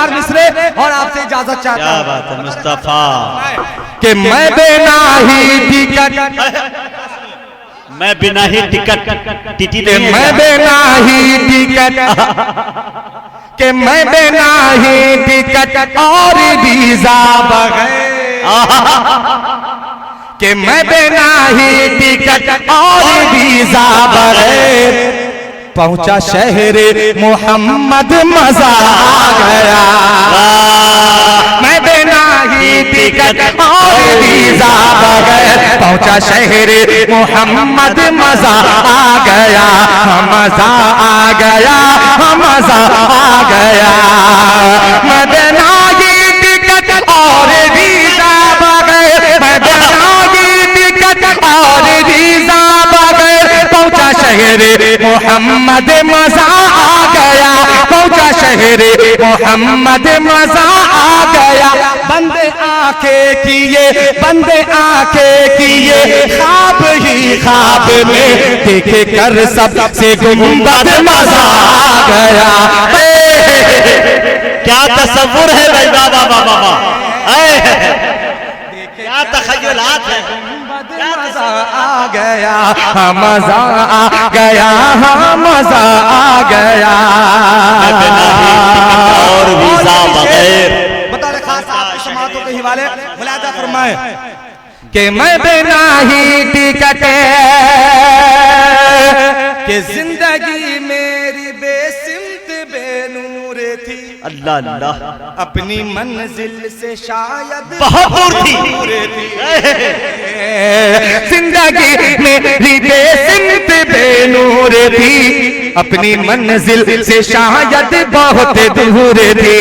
चार मिसरे और आपसे इजाजत चाहता क्या हूं। बात है मुस्तफा कि मैं बिना ही टिकट, मैं बिना ही टिकट टीटी कि मैं बिना ही टिकट, कि मैं बिना ही टिकट और वीजा बगैर, कि मैं बिना ही टिकट और वीजा बगैर पहुंचा शहर मोहम्मद मजा आ गया। मैं बिना ही टिकट और वीजा बगैर पहुंचा शहर मोहम्मद मजा आ गया, मजा आ गया, मजा आ गया। मैं बिना ही टिकट और वीजा बगैर, मैं बिना ही टिकट और वीजा बगैर पहुंचा शहर मोहम्मद मजा आ गया, पहुंचा शहर मोहम्मद मजा आ गया। बंद आंखें किए, बंद आंखें किए, ख्वाब ही ख्वाब में देख कर सबसे गुंबद मजा आ गया। क्या तसव्वुर है भाई, बाबा बाबा क्या तखय्युलात है। मजा आ गया, मजा आ गया, मजा आ गया। और वीजा बगैर बता रहे खास आपकी समातों के हवाले मुलाजा फरमाए कि मैं बिना ही टिकट कि जिंदगी मेरी बेसिमत बेनूर थी, अल्लाह अल्लाह अपनी मंजिल से शायद बहुत दूर थी। जिंदगी मेरी बेसिमत बेनूर थी, अपनी मंजिल से शायद बहुत दूर थी।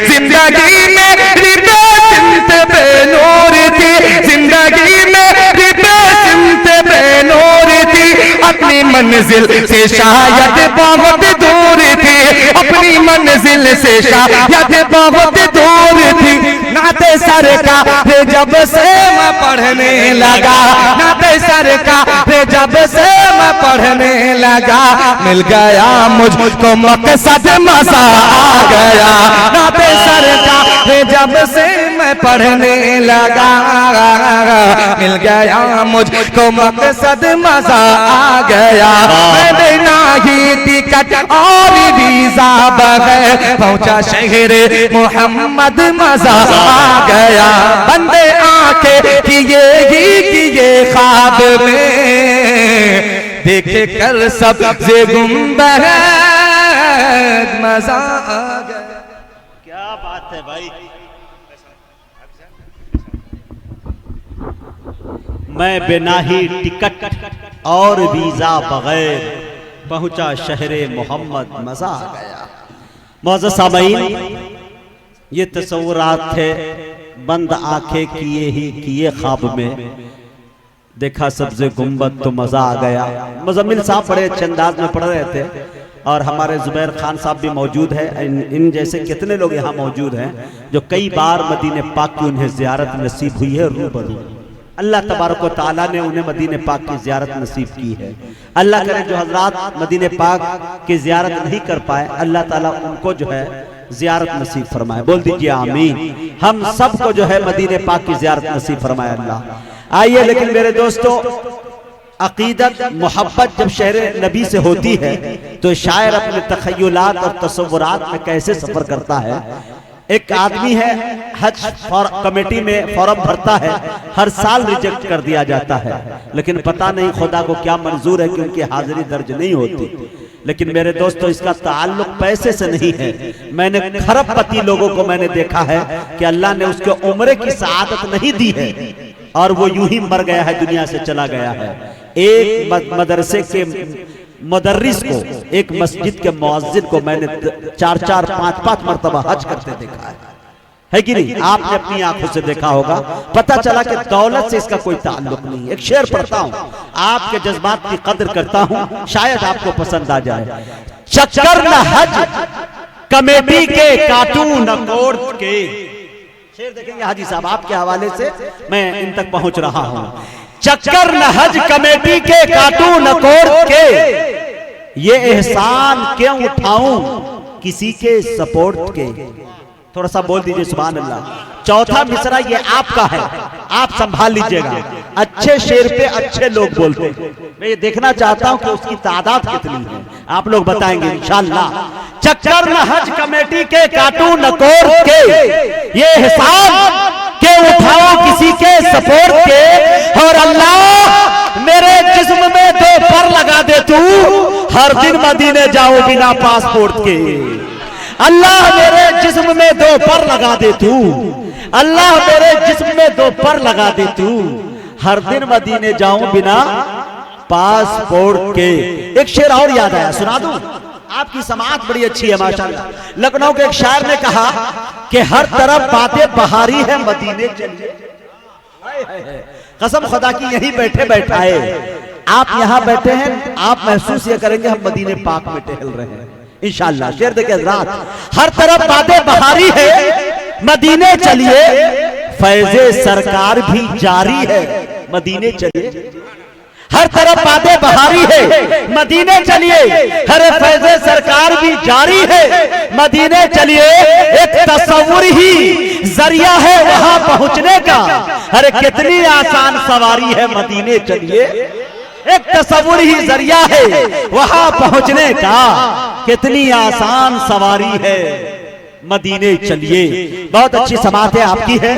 जिंदगी मेरी बेसिमत बेनूर थी, जिंदगी मेरी बेसिमत बेनूर थी, अपनी मंजिल से शायद बहुत दूर थी, अपनी मंजिल से शायद बहुत दूर थी। नाते सरकार जब से मैं पढ़ने लगा, नाते सरकार जब से मैं पढ़ने लगा, मिल गया मुझको मकसद मजा आ गया। नाते सरकार जब से मैं पढ़ने लगा, मिल गया मुझको मकसद मजा आ गया। मैं बिना ही टिकट और वीजा बगैर पहुंचा शहर मोहम्मद मजा आ गया। बंदे आंखें किए ही किए ख्वाब में देखे कर सबसे गुंबद मजा आ गया। क्या बात है भाई। मैं बिना ही टिकट और वीजा बगैर पहुंचा शहरे मोहम्मद मजा आ गया। मौजूद सामीन, ये तस्वुरात थे बंद आंखें किए ही किए ख्वाब में देखा सब्ज़े गुंबद तो मजा आ गया। मुज़म्मिल साहब बड़े अच्छे अंदाज में पढ़ रहे थे और हमारे जुबैर खान साहब भी मौजूद है। इन जैसे कितने लोग यहाँ मौजूद हैं जो कई बार मदीने पाक की उन्हें ज़ियारत नसीब हुई है रूबरू। अल्लाह तबारक व तआला ने उन्हें मदीने पाक की ज़ियारत नसीब की है। अल्लाह करे जो हजरात मदीने पाक की ज़ियारत नहीं कर पाए, अल्लाह ताला उनको जो है ज़ियारत नसीब फरमाए। बोल दीजिए आमीन। हम सबको जो है मदीने पाक की ज़ियारत नसीब फरमाए अल्लाह। आइए, लेकिन मेरे दोस्तों, अकीदत मोहब्बत जब शहर नबी से होती है तो शायर अपने तखय्युलात और तसव्वुरात में कैसे सफर करता है। एक आदमी है, हज कमेटी में फॉर्म भरता है, हर साल रिजेक्ट कर दिया जाता है, लेकिन पता नहीं खुदा को क्या मंजूर है कि उनकी हाजिरी दर्ज नहीं होती। लेकिन मेरे दोस्तों, इसका ताल्लुक पैसे से नहीं है। मैंने खरबपति लोगों को मैंने देखा है कि अल्लाह ने उसको उम्र की सआदत नहीं दी है और वो यूं ही मर गया है, दुनिया से चला गया है। एक मदरसे के मुदर्रिस को, एक मस्जिद के मुअज्जिन को मैंने 4-4, 5-5 मरतबा हज करते देखा है कि नहीं? आपने अपनी आंखों से देखा होगा। पता चला कि दौलत से इसका कोई ताल्लुक नहीं। एक शेर पढ़ता हूं, आपके जज्बात की कदर करता हूं, शायद आपको पसंद आ जाए। चक्कर न हज कमेटी के, काटू न कोर्ट के। शेर देखेंगे हाजी साहब, आपके हवाले से मैं इन तक पहुंच रहा हूं। चक्कर न हज कमेटी के, काटू न कोर्ट के, ये एहसान क्यों उठाऊं किसी के सपोर्ट के। थोड़ा सा बोल दीजिए सुभान अल्लाह। चौथा मिसरा ये आपका है, आप संभाल लीजिएगा। अच्छे शेर पे अच्छे लोग बोलते हैं, मैं ये देखना चाहता हूं कि उसकी तादाद कितनी है, आप लोग बताएंगे इंशाअल्लाह। चक्कर न हज कमेटी के काटू न कोर के, ये हिसाब के उठाओ किसी के सपोर्ट के। और अल्लाह मेरे जिस्म में 2 पर लगा दे तू, हर दिन मदीने जाओ बिना पासपोर्ट के। अल्लाह मेरे जिस्म में 2 पर लगा दे तू, अल्लाह मेरे जिस्म में 2 पर लगा दे तू, हर दिन मदीने जाऊं बिना पासपोर्ट के। एक शेर और याद आया, सुना दूं? आपकी समाअत बड़ी अच्छी है माशाअल्लाह। लखनऊ के एक शायर ने कहा कि हर तरफ बातें बहारी है, मदीने चलिए। कसम खुदा की यहीं बैठे बैठाए आप यहां बैठे हैं, आप महसूस ये करेंगे हम मदीने पाक में टहल रहे हैं इंशाअल्लाह। शेर देखे हज़रात, हर तरफ बातें बहारी है, मदीने चलिए, फैज़े सरकार भी जारी है, मदीने चलिए। हर तरफ बातें बहारी है, मदीने चलिए, हर फैज़े सरकार भी जारी है, मदीने चलिए। एक तस्वुर ही जरिया है वहां पहुंचने का, अरे कितनी आसान सवारी है, मदीने चलिए। एक तस्वुर ही जरिया है वहां पहुंचने का, कितनी आसान सवारी है, मदीने चलिए। बहुत अच्छी समाअत है आपकी है।